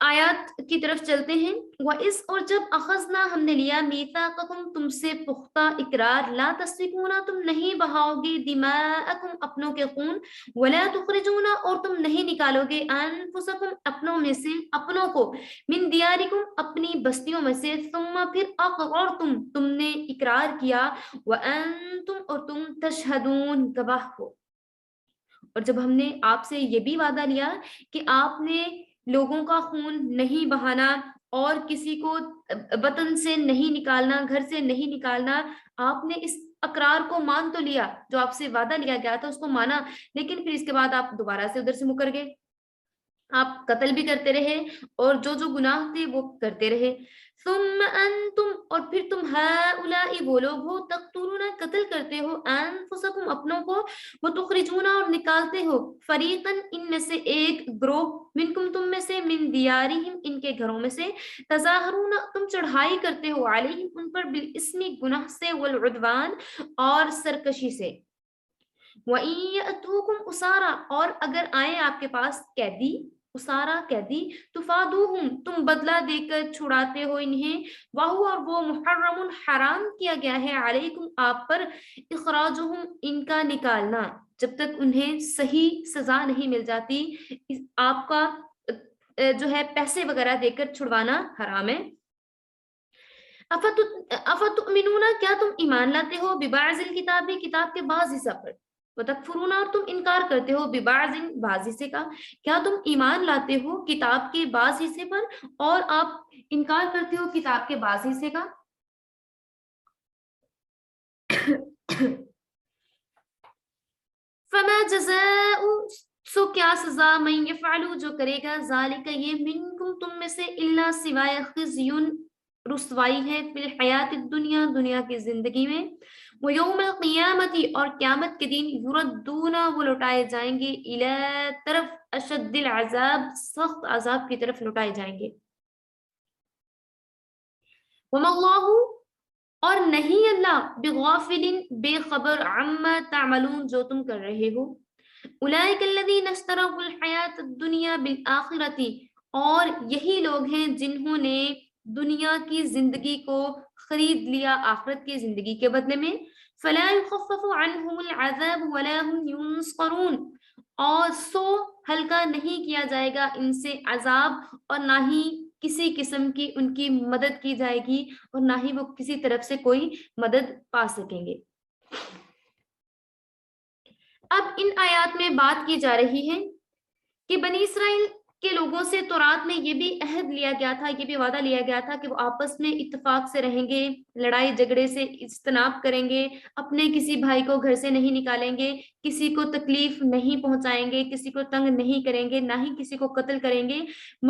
آیات کی طرف چلتے ہیں. وَإِذْ اور جب اخذنا ہم نے لیا میثاقکم تم سے پختہ اقرار لا تسفکون تم نہیں بہاؤ گے دماءکم اپنوں کے خون ولا تخرجون اور تم نہیں نکالو گے انفسکم اپنوں میں سے اپنوں کو من دیارکم اپنی بستیوں میں سے ثم پھر اقررتم تم نے اقرار کیا وانتم اور تم تشہدون گواہ ہو. اور جب ہم نے آپ سے یہ بھی وعدہ لیا کہ آپ نے لوگوں کا خون نہیں بہانا اور کسی کو وطن سے نہیں نکالنا گھر سے نہیں نکالنا آپ نے اس اقرار کو مان تو لیا جو آپ سے وعدہ لیا گیا تھا اس کو مانا لیکن پھر اس کے بعد آپ دوبارہ سے ادھر سے مکر گئے آپ قتل بھی کرتے رہے اور جو گناہ تھے وہ کرتے رہے. ثم انتم اور پھر تم ہؤلاء وہ لوگ ہو تقتلون قتل کرتے ہو انفسکم اپنوں کو وتخرجون اور نکالتے ہو فریقا ان میں سے ایک گروہ منکم تم میں سے من دیارہم ان کے گھروں میں سے تظاہرون تم چڑھائی کرتے ہو علیہم ان پر بالاسم گناہ سے والعدوان اور سرکشی سے. وَإِن يَأْتُوكُمْ أُسَارَىٰ اور اگر آئیں آپ کے پاس قیدی اسارا قیدی تفادوہم تم بدلہ دے کر چھڑاتے ہو انہیں وہو اور وہ محرم حرام کیا گیا ہے علیکم آپ پر اخراجہم ان کا نکالنا جب تک انہیں صحیح سزا نہیں مل جاتی آپ کا جو ہے پیسے وغیرہ دے کر چھڑوانا حرام ہے. افتؤمنون کیا تم ایمان لاتے ہو ببعض الکتاب کتاب کے بعض حصہ پر وتکفرون اور تم انکار کرتے ہو ببعض بعض حصے کا کیا تم ایمان لاتے ہو کتاب کے بعض حصے پر اور آپ انکار کرتے ہو کتاب کے بعض حصے کا. فما جزاء سو کیا سزا من یفعل جو کرے گا ذالک یہ منکم تم میں سے الا سوائے خزی رسوائی ہے فی الحیات الدنیا دنیا کی زندگی میں ویوم القیامت اور قیامت کے دن یردون وہ لوٹائے جائیں گے الی طرف اشد العذاب سخت عذاب کی طرف لوٹائے جائیں گے. وما اللہ اور نہیں اللہ بغافل بے خبر عما تعملون جو تم کر رہے ہو. اولئک الذین اشتروا الحیات الدنیا بالآخرۃ اور یہی لوگ ہیں جنہوں نے دنیا کی زندگی کو خرید لیا آخرت کی زندگی کے بدلے میں. فلا يخفف عنهم العذاب ولا هم ينصرون اور سو ہلکا نہیں کیا جائے گا ان سے عذاب اور نہ ہی کسی قسم کی ان کی مدد کی جائے گی اور نہ ہی وہ کسی طرف سے کوئی مدد پا سکیں گے. اب ان آیات میں بات کی جا رہی ہے کہ بنی اسرائیل کے لوگوں سے تورات میں یہ بھی عہد لیا گیا تھا یہ بھی وعدہ لیا گیا تھا کہ وہ آپس میں اتفاق سے رہیں گے لڑائی جھگڑے سے اجتناب کریں گے اپنے کسی بھائی کو گھر سے نہیں نکالیں گے کسی کو تکلیف نہیں پہنچائیں گے کسی کو تنگ نہیں کریں گے نہ ہی کسی کو قتل کریں گے.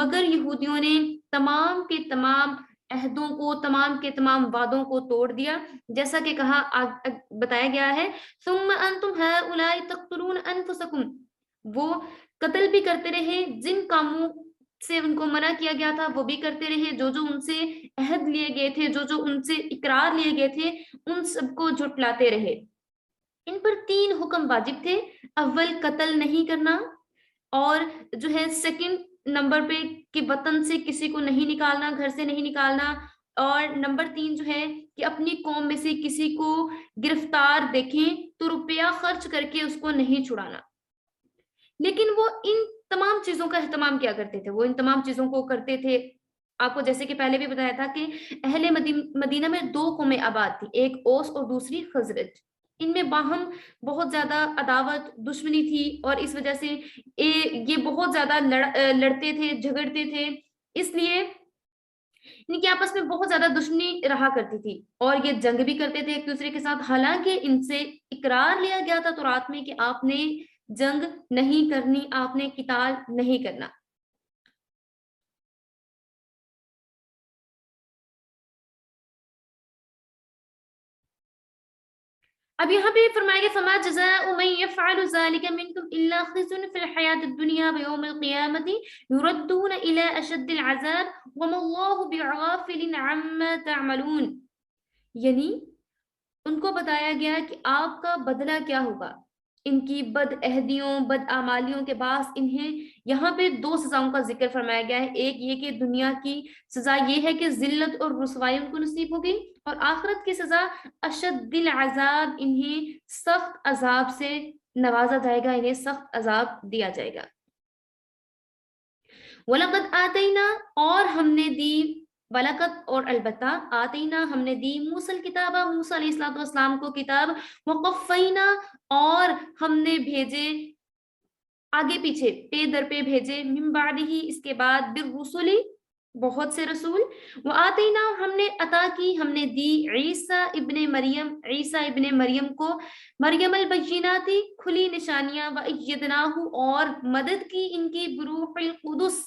مگر یہودیوں نے تمام کے تمام عہدوں کو تمام کے تمام وعدوں کو توڑ دیا جیسا کہ کہا بتایا گیا ہے. ثم انتم هؤلاء تقتلون انفسکم وہ قتل بھی کرتے رہے جن کاموں سے ان کو منع کیا گیا تھا وہ بھی کرتے رہے جو ان سے عہد لیے گئے تھے جو ان سے اقرار لیے گئے تھے ان سب کو جھٹلاتے رہے. ان پر 3 حکم واجب تھے. اول قتل نہیں کرنا اور جو ہے سیکنڈ نمبر پہ کہ وطن سے کسی کو نہیں نکالنا گھر سے نہیں نکالنا اور نمبر 3 جو ہے کہ اپنی قوم میں سے کسی کو گرفتار دیکھیں تو روپیہ خرچ کر کے اس کو نہیں چھڑانا. لیکن وہ ان تمام چیزوں کا اہتمام کیا کرتے تھے وہ ان تمام چیزوں کو کرتے تھے. آپ کو جیسے کہ پہلے بھی بتایا تھا کہ اہل مدینہ میں 2 قومیں آباد تھی ایک اوس اور دوسری خزرج. ان میں باہم بہت زیادہ عداوت دشمنی تھی اور اس وجہ سے یہ بہت زیادہ لڑتے تھے جھگڑتے تھے اس لیے ان کے آپس میں بہت زیادہ دشمنی رہا کرتی تھی اور یہ جنگ بھی کرتے تھے ایک دوسرے کے ساتھ. حالانکہ ان سے اقرار لیا گیا تھا تورات میں کہ آپ نے جنگ نہیں کرنی آپ نے قتال نہیں کرنا. اب یہاں پہ فرمایا گیا فما جزاء من يفعل ذلك منكم الا خزي في الحياة الدنيا ويوم القيامة يردون الى اشد العذاب وما الله بغافل عما تعملون. یعنی ان کو بتایا گیا کہ آپ کا بدلہ کیا ہوگا ان کی بد عہدیوں بد اعمالیوں کے باعث انہیں یہاں پہ 2 سزاؤں کا ذکر فرمایا گیا ہے. ایک یہ کہ دنیا کی سزا یہ ہے کہ ذلت اور رسوائی ان کو نصیب ہوگی, اور آخرت کی سزا اشد العذاب, انہیں سخت عذاب سے نوازا جائے گا, انہیں سخت عذاب دیا جائے گا. وَلَقَدْ آتَيْنَا اور ہم نے دی, وَلَقَدْ اور البتہ, آتَيْنَا ہم نے دی, موسیٰ الکتابہ موسیٰ علیہ السلام کو کتاب, وَقَفَّيْنَا اور ہم نے بھیجے آگے پیچھے پے در پہ بھیجے, من بعدہ اس کے بعد, بالرسل بہت سے رسول, وآتینا ہم نے عطا کی, ہم نے دی, عیسیٰ ابن مریم کو, مریم البینات کھلی نشانیاں, وأیدناہ اور مدد کی ان کی, بروح القدس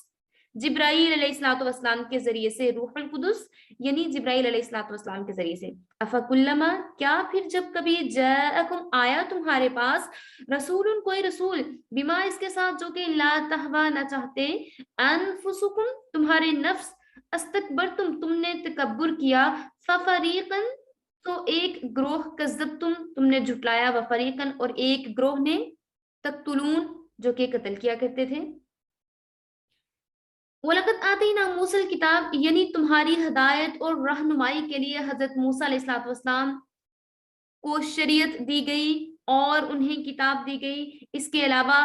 جبرائیل علیہ السلام کے ذریعے سے, روح القدس یعنی جبرائیل علیہ السلام کے ذریعے سے. افکلما کیا پھر جب کبھی, جاءکم آیا تمہارے پاس, رسول کوئی رسول, بما اس کے ساتھ جو کہ لا تہوا نہ چاہتے, انفسکم تمہارے نفس, استکبرتم تم نے تکبر کیا, ففریقا تو ایک گروہ, کذبتم تم نے جھٹلایا, وفریقا اور ایک گروہ نے, تقتلون جو کہ قتل کیا کرتے تھے. وَلَقَدْ آتَيْنَا مُوسَى الْكِتَابَ یعنی تمہاری ہدایت اور رہنمائی کے لیے حضرت موسیٰ علیہ السلام کو شریعت دی گئی اور انہیں کتاب دی گئی. اس کے علاوہ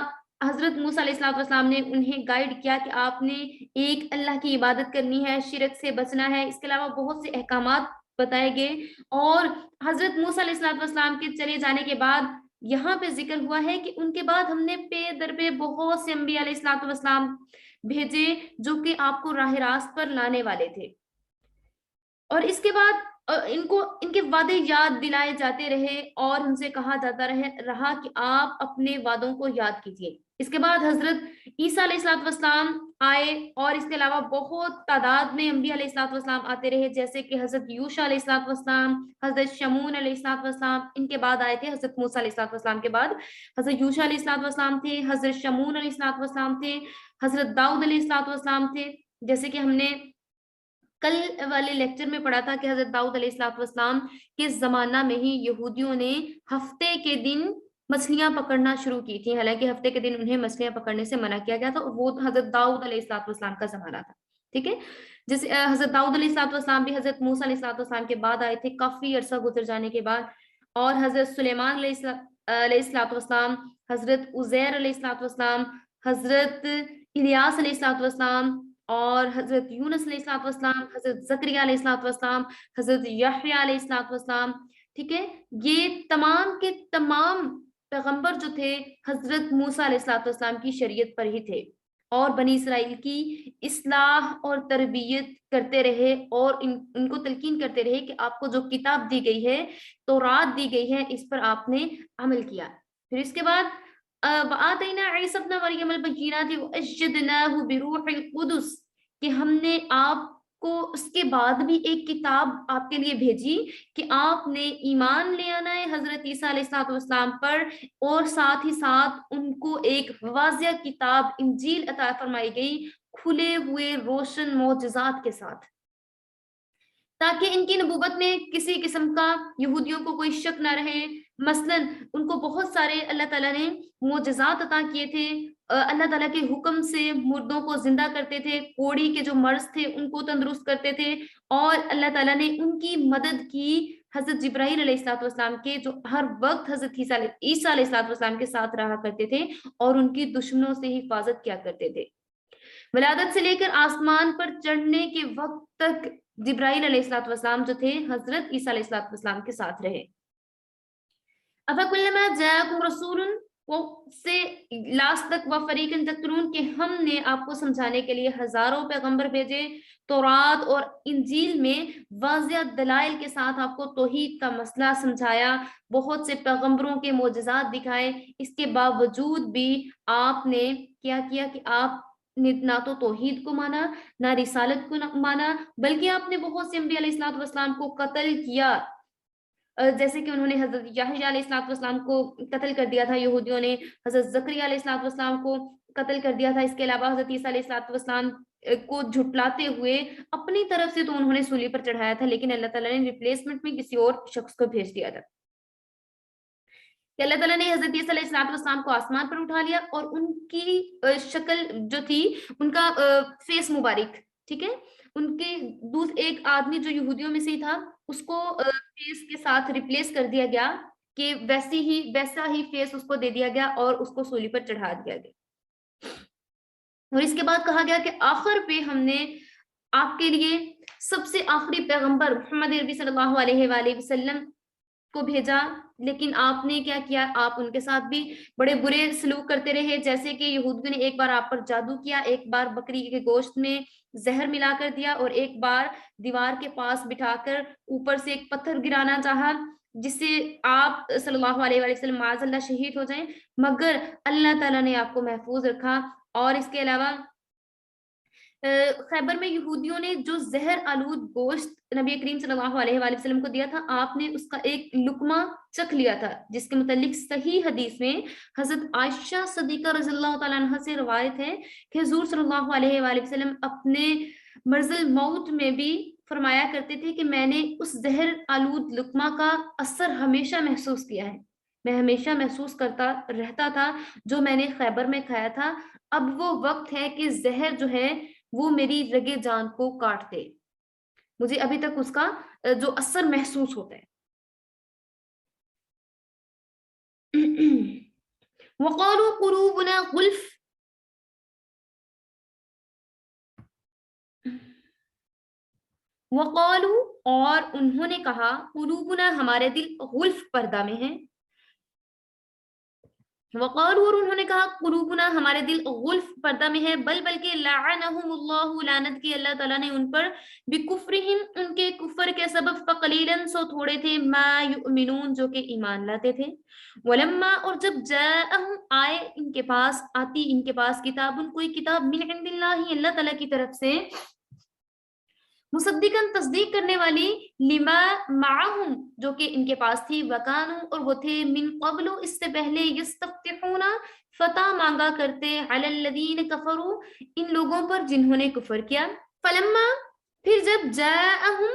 حضرت موسیٰ علیہ السلام نے انہیں گائیڈ کیا کہ آپ نے ایک اللہ کی عبادت کرنی ہے, شرک سے بچنا ہے. اس کے علاوہ بہت سے احکامات بتائے گئے, اور حضرت موسیٰ علیہ السلام کے چلے جانے کے بعد یہاں پہ ذکر ہوا ہے کہ ان کے بعد ہم نے پے در پہ بہت سے انبیاء علیہ السلام بھیجے جو کہ آپ کو راہ راست پر لانے والے تھے. اور اس کے بعد ان کے وعدے یاد دلائے جاتے رہے, اور ان سے کہا جاتا رہا کہ آپ اپنے وعدوں کو یاد کیجیے. اس کے بعد حضرت عیسیٰ علیہ السلام آئے, اور اس کے علاوہ بہت تعداد میں انبیاء علیہ السلام آتے رہے, جیسے کہ حضرت یوشع علیہ السلام, حضرت شمون علیہ السلام, ان کے بعد آئے تھے حضرت موسیٰ علیہ السلام کے بعد حضرت یوشع علیہ السلام تھے, حضرت شمون علیہ السلام تھے, حضرت داؤد علیہ السلام تھے. جیسے کہ ہم نے کل والے لیکچر میں پڑھا تھا کہ حضرت داؤد علیہ السلام کے زمانہ میں ہی یہودیوں نے ہفتے کے دن مچھلیاں پکڑنا شروع کی تھی, حالانکہ ہفتے کے دن انہیں مچھلیاں پکڑنے سے منع کیا گیا تھا, اور وہ حضرت داؤد علیہ السلام کا زمانہ تھا. ٹھیک ہے, جیسے حضرت داؤد علیہ السلام بھی حضرت موسیٰ علیہ السلام کے بعد آئے تھے, کافی عرصہ گزر جانے کے بعد. اور حضرت سلیمان علیہ السلام, حضرت عزیر علیہ السلام, حضرت الیاس علیہ السلام, اور حضرت یونس علیہ السلام, حضرت زکریا علیہ السلام, حضرت یحییٰ علیہ السلام. ٹھیک ہے, یہ تمام کے تمام پیغمبر جو تھے حضرت موسیٰ علیہ السلام کی شریعت پر ہی تھے, اور بنی اسرائیل کی اصلاح اور تربیت کرتے رہے, اور ان کو تلقین کرتے رہے کہ آپ کو جو کتاب دی گئی ہے, تورات دی گئی ہے, اس پر آپ نے عمل کیا. پھر اس کے بعد وآتینا عیسی ابن مریم البینات وأیدناہ بروح القدس, کہ ہم نے آپ کو اس کے بعد بھی ایک کتاب آپ کے لیے بھیجی کہ آپ نے ایمان لے آنا ہے حضرت عیسیٰ علیہ السلام پر, اور ساتھ ہی ساتھ ان کو ایک واضح کتاب انجیل عطا فرمائی گئی, کھلے ہوئے روشن معجزات کے ساتھ, تاکہ ان کی نبوت میں کسی قسم کا یہودیوں کو کوئی شک نہ رہے. مثلا ان کو بہت سارے اللہ تعالیٰ نے معجزات عطا کیے تھے, اللہ تعالیٰ کے حکم سے مردوں کو زندہ کرتے تھے, کوڑی کے جو مرض تھے ان کو تندرست کرتے تھے, اور اللہ تعالیٰ نے ان کی مدد کی حضرت جبرائیل علیہ السلام کے, جو ہر وقت حضرت عیسیٰ علیہ السلام کے ساتھ رہا کرتے تھے, اور ان کی دشمنوں سے حفاظت کیا کرتے تھے. ولادت سے لے کر آسمان پر چڑھنے کے وقت تک جبرائیل علیہ السلام جو تھے حضرت عیسیٰ علیہ السلام کے ساتھ رہے. افکلما جاءکم رسول سے لاسٹ تک, وفریقا تقتلون, کہ ہم نے آپ کو سمجھانے کے لیے ہزاروں پیغمبر بھیجے, تورات اور انجیل میں واضح دلائل کے ساتھ آپ کو توحید کا مسئلہ سمجھایا, بہت سے پیغمبروں کے معجزات دکھائے. اس کے باوجود بھی آپ نے کیا کیا کہ آپ نے نہ تو توحید کو مانا, نہ رسالت کو مانا, بلکہ آپ نے بہت سے انبیاء علیہ السلام کو قتل کیا, جیسے کہ انہوں نے حضرت یحییٰ علیہ السلام کو قتل کر دیا تھا یہودیوں نے, حضرت زکریا علیہ السلام کو قتل کر دیا تھا. اس کے علاوہ حضرت عیسیٰ علیہ السلام کو جھٹلاتے ہوئے اپنی طرف سے تو انہوں نے سولی پر چڑھایا تھا, لیکن اللہ تعالیٰ نے ریپلیسمنٹ میں کسی اور شخص کو بھیج دیا تھا. کہ اللہ تعالیٰ نے حضرت عیسیٰ علیہ السلام کو آسمان پر اٹھا لیا اور ان کی شکل جو تھی، ان کا فیس مبارک، ٹھیک ہے، ان کے ایک آدمی جو یہودیوں میں سے ہی تھا اس کو فیس کے ساتھ ریپلیس کر دیا گیا، کہ ویسا ہی فیس اس کو دے دیا گیا اور اس کو سولی پر چڑھا دیا گیا۔ اور اس کے بعد کہا گیا کہ آخر پہ ہم نے آپ کے لیے سب سے آخری پیغمبر محمد عربی صلی اللہ علیہ وآلہ وسلم کو بھیجا، لیکن آپ نے کیا کیا، آپ ان کے ساتھ بھی بڑے برے سلوک کرتے رہے، جیسے کہ یہودیوں نے ایک بار آپ پر جادو کیا، ایک بار بکری کے گوشت میں زہر ملا کر دیا، اور ایک بار دیوار کے پاس بٹھا کر اوپر سے ایک پتھر گرانا چاہا جس سے آپ صلی اللہ علیہ وآلہ وسلم معاذ اللہ شہید ہو جائیں، مگر اللہ تعالیٰ نے آپ کو محفوظ رکھا۔ اور اس کے علاوہ خیبر میں یہودیوں نے جو زہر آلود گوشت نبی کریم صلی اللہ علیہ وآلہ وسلم کو دیا تھا، آپ نے اس کا ایک لقمہ چکھ لیا تھا، جس کے متعلق صحیح حدیث میں حضرت عائشہ صدیقہ رضی اللہ تعالیٰ عنہ سے روایت ہے کہ حضور صلی اللہ علیہ وآلہ وسلم اپنے مرض الموت میں بھی فرمایا کرتے تھے کہ میں نے اس زہر آلود لقمہ کا اثر ہمیشہ محسوس کیا ہے، میں ہمیشہ محسوس کرتا رہتا تھا جو میں نے خیبر میں کھایا تھا، اب وہ وقت ہے کہ زہر جو ہے وہ میری رگے جان کو کاٹ دے، مجھے ابھی تک اس کا جو اثر محسوس ہوتا ہے۔ وقالوا قلوبنا غلف، وقالوا اور انہوں نے کہا، قلوبنا ہمارے دل غلف پردہ میں ہیں، وقالوا اور انہوں نے کہا، قلوبنا ہمارے دل غلف پردہ میں ہے، بلکہ لعنہم اللہ لعنت کی اللہ تعالیٰ نے ان پر، بکفرہم ان کے کفر کے سبب، فقلیلا سو تھوڑے تھے، ما یؤمنون جو کہ ایمان لاتے تھے، ولما اور جب جاءہم آئے ان کے پاس، آتی ان کے پاس، کتاب کوئی کتاب، من عند اللہ اللہ تعالیٰ کی طرف سے، مصدقاً تصدیق کرنے والی، لما معہم جو کہ ان کے پاس تھی، وکانو اور وہ تھے، من قبل اس سے پہلے، یستفتحون فتح مانگا کرتے، علی الذین کفروا ان لوگوں پر جنہوں نے کفر کیا، فلما پھر جب جاءہم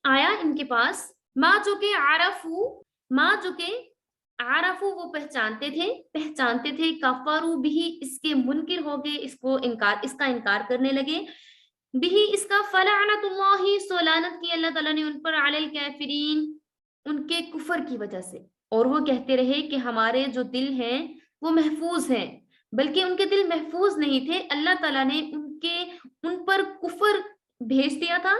آیا ان کے پاس، ما جو کہ عرفو وہ پہچانتے تھے، کفروا بھی اس کے منکر ہو گئے، اس کا انکار کرنے لگے، بھی اس کا، فلعنت اللہ سو لعنت کی اللہ تعالیٰ نے ان پر، علی الکافرین ان کے کفر کی وجہ سے، اور وہ کہتے رہے کہ ہمارے جو دل ہیں وہ محفوظ ہیں، بلکہ ان کے دل محفوظ نہیں تھے، اللہ تعالیٰ نے ان پر کفر بھیج دیا تھا،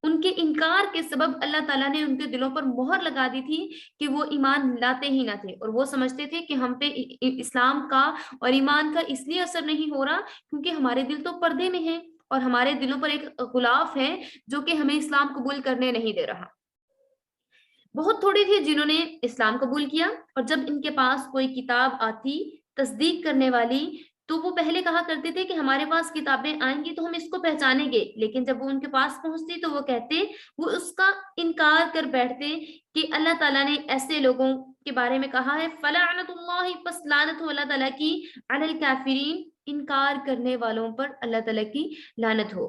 ان کے انکار کے سبب اللہ تعالیٰ نے ان کے دلوں پر مہر لگا دی تھی کہ وہ ایمان لاتے ہی نہ تھے، اور وہ سمجھتے تھے کہ ہم پہ اسلام کا اور ایمان کا اس لیے اثر نہیں ہو رہا کیونکہ ہمارے دل تو پردے میں ہیں، اور ہمارے دلوں پر ایک غلاف ہے جو کہ ہمیں اسلام قبول کرنے نہیں دے رہا۔ بہت تھوڑے تھے جنہوں نے اسلام قبول کیا، اور جب ان کے پاس کوئی کتاب آتی تصدیق کرنے والی تو وہ پہلے کہا کرتے تھے کہ ہمارے پاس کتابیں آئیں گی تو ہم اس کو پہچانیں گے، لیکن جب وہ ان کے پاس پہنچتی تو وہ کہتے، وہ اس کا انکار کر بیٹھتے کہ اللہ تعالیٰ نے ایسے لوگوں کے بارے میں کہا ہے، فلعنت اللہ پس لعنت ہو اللہ تعالیٰ کی، علی الکافرین انکار کرنے والوں پر اللہ تعالیٰ کی لعنت ہو،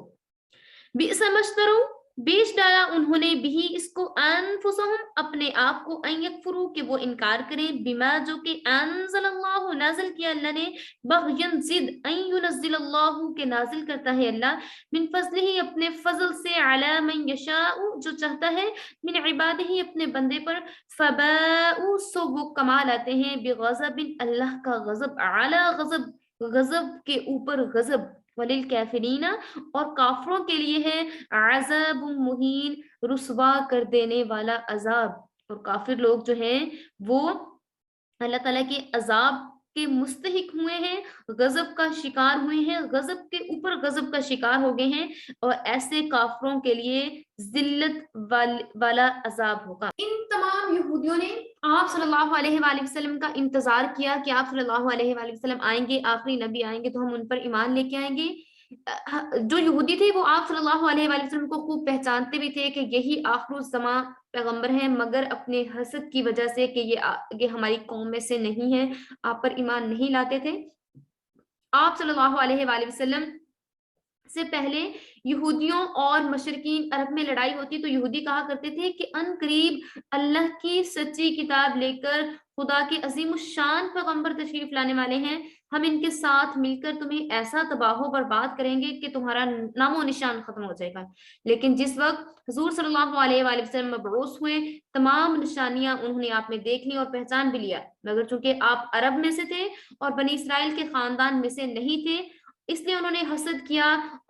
بئس ما اشتروا بیچ ڈالا انہوں نے بھی اس کو، انفسہم اپنے آپ کو، ان یکفروا کہ وہ انکار کریں، بما جو کہ انزل اللہ نازل کیا اللہ نے، بغین ضد، ان ینزل اللہ کہ نازل کرتا ہے اللہ، من فضلہ اپنے فضل سے، علی من یشاء جو چاہتا ہے، من عبادہ اپنے بندے پر، فباءوا سو وہ کما لاتے ہیں، بغضب اللہ کا غضب، علی غضب غضب کے اوپر غضب، وللکافرین اور کافروں کے لیے ہے، عذاب مہین رسوا کر دینے والا عذاب، اور کافر لوگ جو ہیں وہ اللہ تعالیٰ کے عذاب کے مستحق ہوئے ہیں، غضب کا شکار ہوئے ہیں، غضب کے اوپر غضب کا شکار ہو گئے ہیں، اور ایسے کافروں کے لیے ذلت والا عذاب ہوگا۔ ان تمام یہودیوں نے آپ صلی اللہ علیہ وآلہ وسلم کا انتظار کیا کہ آپ صلی اللہ علیہ وآلہ وسلم آئیں گے، آخری نبی آئیں گے تو ہم ان پر ایمان لے کے آئیں گے۔ جو یہودی تھے وہ آپ صلی اللہ علیہ وآلہ وسلم کو خوب پہچانتے بھی تھے کہ یہی آخر الزماں پیغمبر ہیں، مگر اپنے حسد کی وجہ سے کہ یہ ہماری قوم میں سے نہیں ہے، آپ پر ایمان نہیں لاتے تھے۔ آپ صلی اللہ علیہ وآلہ وسلم سے پہلے یہودیوں اور مشرکین عرب میں لڑائی ہوتی تو یہودی کہا کرتے تھے کہ ان قریب اللہ کی سچی کتاب لے کر خدا کے عظیم الشان پیغمبر تشریف لانے والے ہیں، ہم ان کے ساتھ مل کر تمہیں ایسا تباہ و برباد کریں گے کہ تمہارا نام و نشان ختم ہو جائے گا۔ لیکن جس وقت حضور صلی اللہ علیہ وآلہ وسلم مبعوث ہوئے، تمام نشانیاں انہوں نے آپ میں دیکھ لی اور پہچان بھی لیا، مگر چونکہ آپ عرب میں سے تھے اور بنی اسرائیل کے خاندان میں سے نہیں تھے، اس لیے انہوں نے حسد کیا،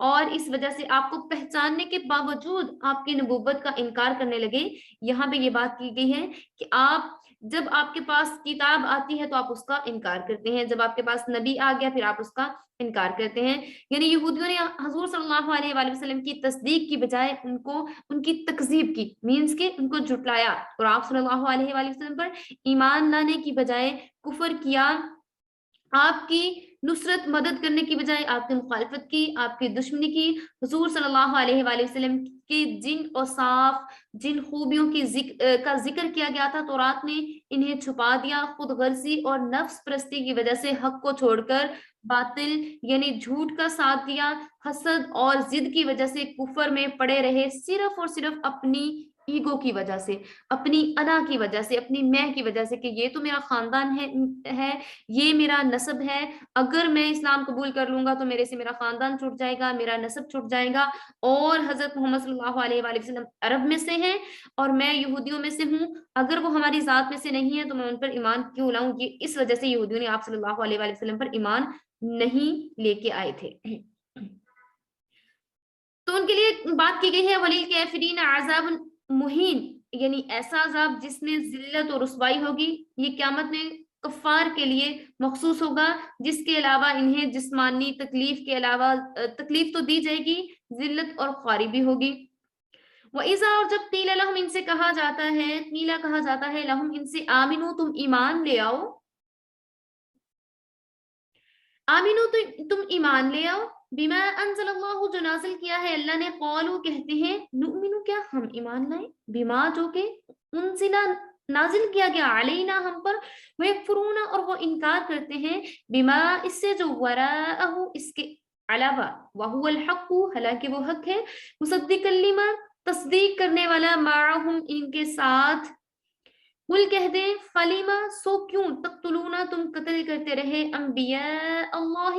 اور اس وجہ سے آپ کو پہچاننے کے باوجود آپ کی نبوت کا انکار کرنے لگے۔ یہاں پہ یہ بات کی گئی ہے کہ آپ جب آپ کے پاس کتاب آتی ہے تو آپ اس کا انکار کرتے ہیں، جب آپ کے پاس نبی آ گیا پھر آپ اس کا انکار کرتے ہیں۔ یعنی یہودیوں نے حضور صلی اللہ علیہ وآلہ وسلم کی تصدیق کی بجائے ان کی تکذیب کی، مینس کے ان کو جھٹلایا، اور آپ صلی اللہ علیہ وآلہ وسلم پر ایمان لانے کی بجائے کفر کیا، آپ کی نصرت مدد کرنے کی بجائے آپ کی مخالفت کی، آپ کی دشمنی کی۔ حضور صلی اللہ علیہ وآلہ وسلم کی جن اوصاف، جن خوبیوں کا ذکر کیا گیا تھا تورات میں، انہیں چھپا دیا، خود غرضی اور نفس پرستی کی وجہ سے حق کو چھوڑ کر باطل یعنی جھوٹ کا ساتھ دیا، حسد اور ضد کی وجہ سے کفر میں پڑے رہے، صرف اور صرف اپنی ایگو کی وجہ سے، اپنی انا کی وجہ سے، اپنی میں کی وجہ سے کہ یہ تو میرا خاندان ہے، یہ میرا نسب ہے، اگر میں اسلام قبول کر لوں گا تو میرے سے میرا خاندان چھوٹ جائے گا، میرا نسب چھوٹ جائے گا، اور حضرت محمد صلی اللہ علیہ وآلہ وسلم عرب میں سے ہیں اور میں یہودیوں میں سے ہوں، اگر وہ ہماری ذات میں سے نہیں ہے تو میں ان پر ایمان کیوں لاؤں؟ یہ اس وجہ سے یہودیوں نے آپ صلی اللہ علیہ وآلہ وسلم پر ایمان نہیں لے کے آئے تھے۔ تو ان کے لیے بات کی گئی ہے وَلِلْكَافِرِينَ عَذَابٌ مُهِينٌ، یعنی ایسا عذاب جس میں ذلت اور رسوائی ہوگی، یہ قیامت میں کفار کے لیے مخصوص ہوگا، جس کے علاوہ انہیں جسمانی تکلیف کے علاوہ تکلیف تو دی جائے گی، ذلت اور خواری بھی ہوگی۔ وَإِذَا، اور جب قِيلَ لَهُمْ ان سے کہا جاتا ہے، قیلا کہا جاتا ہے، لَهُمْ ان سے، آمنو تم ایمان لے آؤ، آمینو تم ایمان لے آؤ، بما انزل اللہ، جو نازل کیا ہے اللہ نے، قالو کہتے ہیں، نؤمنو کیا ہم ایمان لائیں، بما جو کہ انزل نازل کیا گیا، علینا ہم پر، ویکفرون اور وہ انکار کرتے ہیں، بما اس سے جو وراءہ اس کے علاوہ، وہو الحق حالانکہ وہ حق ہے، مصدقا لما تصدیق کرنے والا، معہم ان کے ساتھ، قل کہہ دیں، فلیما سو کیوں، تقتلونا تم قتل کرتے رہے، انبیاء اللہ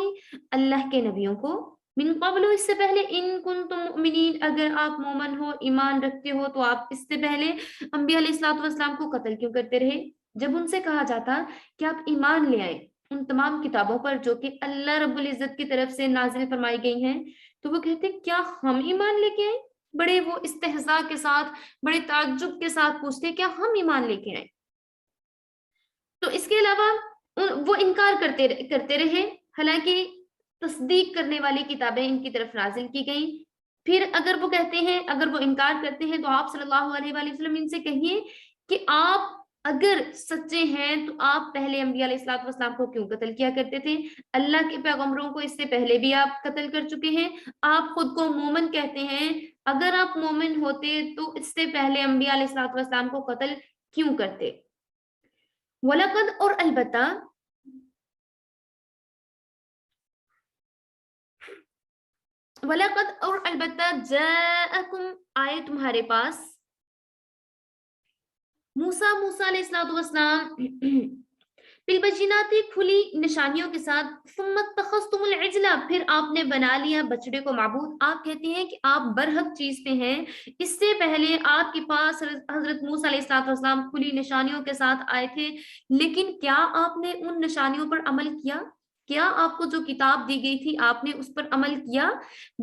اللہ کے نبیوں کو، من قبل اس سے پہلے، ان کنتم مؤمنین اگر آپ مومن ہو، ایمان رکھتے ہو، تو آپ اس سے پہلے انبیاء علیہ الصلوۃ والسلام کو قتل کیوں کرتے رہے؟ جب ان سے کہا جاتا کہ آپ ایمان لے آئے ان تمام کتابوں پر جو کہ اللہ رب العزت کی طرف سے نازل فرمائی گئی ہیں، تو وہ کہتے کیا ہم ایمان لے کے آئے؟ بڑے وہ استہزاء کے ساتھ، بڑے تعجب کے ساتھ پوچھتے کیا ہم ایمان لے کے آئے؟ تو اس کے علاوہ وہ انکار کرتے رہے، حالانکہ تصدیق کرنے والی کتابیں ان کی طرف نازل کی گئیں۔ پھر اگر وہ کہتے ہیں، اگر وہ انکار کرتے ہیں، تو آپ صلی اللہ علیہ وآلہ وسلم ان سے کہیے کہ آپ اگر سچے ہیں تو آپ پہلے انبیاء علیہ الصلوۃ والسلام کو کیوں قتل کیا کرتے تھے؟ اللہ کے پیغمبروں کو اس سے پہلے بھی آپ قتل کر چکے ہیں، آپ خود کو مومن کہتے ہیں، اگر آپ مومن ہوتے تو اس سے پہلے انبیاء علیہ الصلوۃ والسلام کو قتل کیوں کرتے؟ وَلَقَدْ اور البتہ، وَلَقَدْ اور البتہ، جَاءَكُمْ آئے تمہارے پاس، موسیٰ علیہ الصلوۃ والسلام، بالبینات کھلی نشانیوں کے ساتھ، ثم اتخذتم العجل پھر آپ نے بنا لیا بچڑے کو معبود۔ آپ کہتے ہیں کہ آپ برحق چیز پہ ہیں، اس سے پہلے آپ کے پاس حضرت موسیٰ علیہ الصلوۃ والسلام کھلی نشانیوں کے ساتھ آئے تھے، لیکن کیا آپ نے ان نشانیوں پر عمل کیا؟ کیا آپ کو جو کتاب دی گئی تھی آپ نے اس پر عمل کیا؟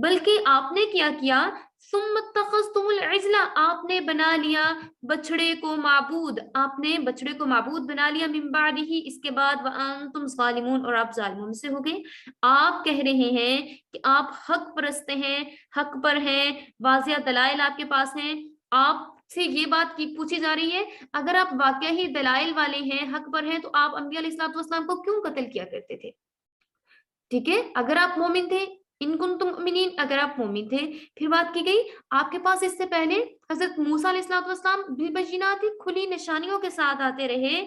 بلکہ آپ نے کیا ثم اتخذتم العجل، آپ نے بنا لیا بچڑے کو معبود، آپ نے بچڑے کو معبود بنا لیا، من بعدہ اس کے بعد، وانتم ظالمون اور آپ ظالموں میں سے ہو گئے۔ آپ کہہ رہے ہیں کہ آپ حق پرست ہیں، حق پر ہیں، واضح دلائل آپ کے پاس ہیں، آپ سے یہ بات کی پوچھی جا رہی ہے اگر آپ واقعی ہی دلائل والے ہیں، حق پر ہیں، تو آپ انبیاء علیہ الصلوۃ والسلام کو کیوں قتل کیا کرتے تھے؟ ٹھیک ہے، اگر آپ مومن تھے، ان کنتم مؤمنین اگر آپ مومن تھے، پھر بات کی گئی آپ کے پاس اس سے پہلے حضرت موسیٰ علیہ الصلوۃ والسلام بالبینات کھلی نشانیوں کے ساتھ آتے رہے،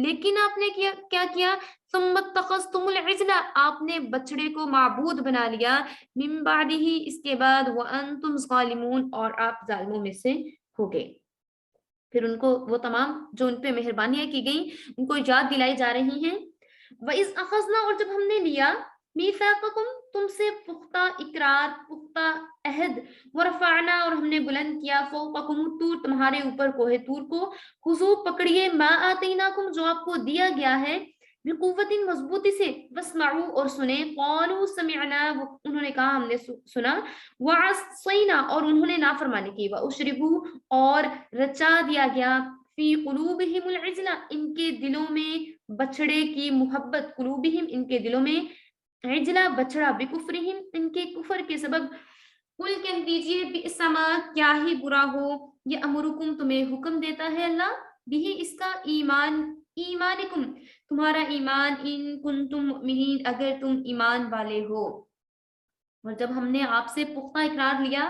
لیکن آپ نے کیا کیا؟ ثم اتخذتم العجل، آپ نے بچڑے کو معبود بنا لیا، من بعدہ اس کے بعد، وانتم ظالمون اور آپ ظالموں میں سے ہو گئے۔ پھر ان کو وہ تمام جو ان پہ مہربانیاں کی گئیں ان کو یاد دلائی جا رہی ہیں. وَإِذْ أَخَذْنَا، اور جب ہم نے لیا مِيثَاقَكُمْ تم سے پختہ اقرار، پختہ عہد، وَرَفَعْنَا اور ہم نے بلند کیا فَوْقَكُمُ الطُّورَ تمہارے اوپر کوہ طور کو، خُذُوا پکڑیے مَا آتَيْنَاكُمْ جو آپ کو دیا گیا ہے، بِقُوَّةٍ مضبوطی سے، وَاسْمَعُوا اور سنیں، قَالُوا سَمِعْنَا انہوں نے کہا ہم نے سنا، وَعَصَيْنَا اور انہوں نے نافرمانی کی، وَأُشْرِبُوا اور رچا دیا گیا، فی قلوبہم العجلہ ان کے دلوں میں بچڑے کی محبت، قلوبہم ان کے دلوں میں، عجلہ بچڑا، بکفرہم ان کے کفر کے سبب. قل کہہ دیجئے بئس ما کیا ہی برا ہو، یہ امرکم تمہیں حکم دیتا ہے اللہ، بھی اس کا ایمانکم تمہارا ایمان، ان کنتم مؤمنین اگر تم ایمان والے ہو. اور جب ہم نے آپ سے پختہ اقرار لیا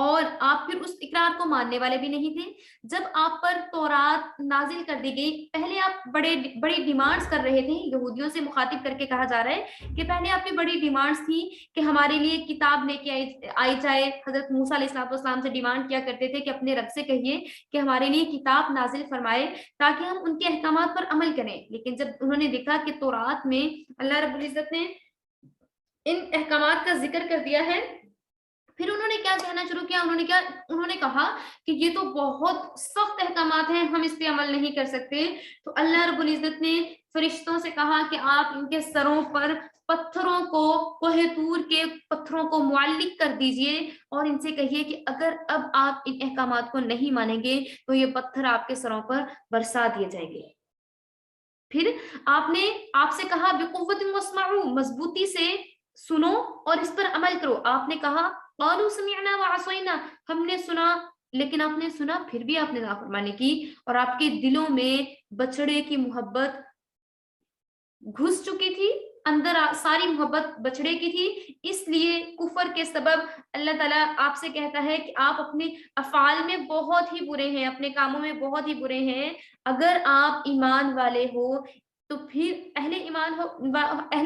اور آپ پھر اس اقرار کو ماننے والے بھی نہیں تھے، جب آپ پر تورات نازل کر دی گئی، پہلے آپ بڑی ڈیمانڈز کر رہے تھے، یہودیوں سے مخاطب کر کے کہا جا رہا ہے کہ پہلے آپ کی بڑی ڈیمانڈز تھی کہ ہمارے لیے کتاب لے کے آئی جائے. حضرت موسیٰ علیہ السلام سے ڈیمانڈ کیا کرتے تھے کہ اپنے رب سے کہیے کہ ہمارے لیے کتاب نازل فرمائے تاکہ ہم ان کے احکامات پر عمل کریں. لیکن جب انہوں نے دیکھا کہ تورات میں اللہ رب العزت نے ان احکامات کا ذکر کر دیا ہے، پھر انہوں نے کیا کہنا شروع کیا، انہوں نے کہا کہ یہ تو بہت سخت احکامات ہیں، ہم اس پہ عمل نہیں کر سکتے. تو اللہ رب العزت نے فرشتوں سے کہا کہ آپ ان کے سروں پر پتھروں کو، کوہ طور کے پتھروں کو معلق کر دیجئے اور ان سے کہیے کہ اگر اب آپ ان احکامات کو نہیں مانیں گے تو یہ پتھر آپ کے سروں پر برسا دیے جائیں گے. پھر آپ سے کہا بقوت واسمعوا مضبوطی سے سنو اور اس پر عمل کرو. آپ نے کہا قالوا سمعنا وعصینا ہم نے سنا، لیکن آپ نے سنا پھر بھی آپ نے نافرمانی کی اور آپ کے دلوں میں بچڑے کی محبت گھس چکی تھی، اندر ساری محبت بچڑے کی تھی. اس لیے کفر کے سبب اللہ تعالیٰ آپ سے کہتا ہے کہ آپ اپنے افعال میں بہت ہی برے ہیں، اپنے کاموں میں بہت ہی برے ہیں. اگر آپ ایمان والے ہو تو پھر اہل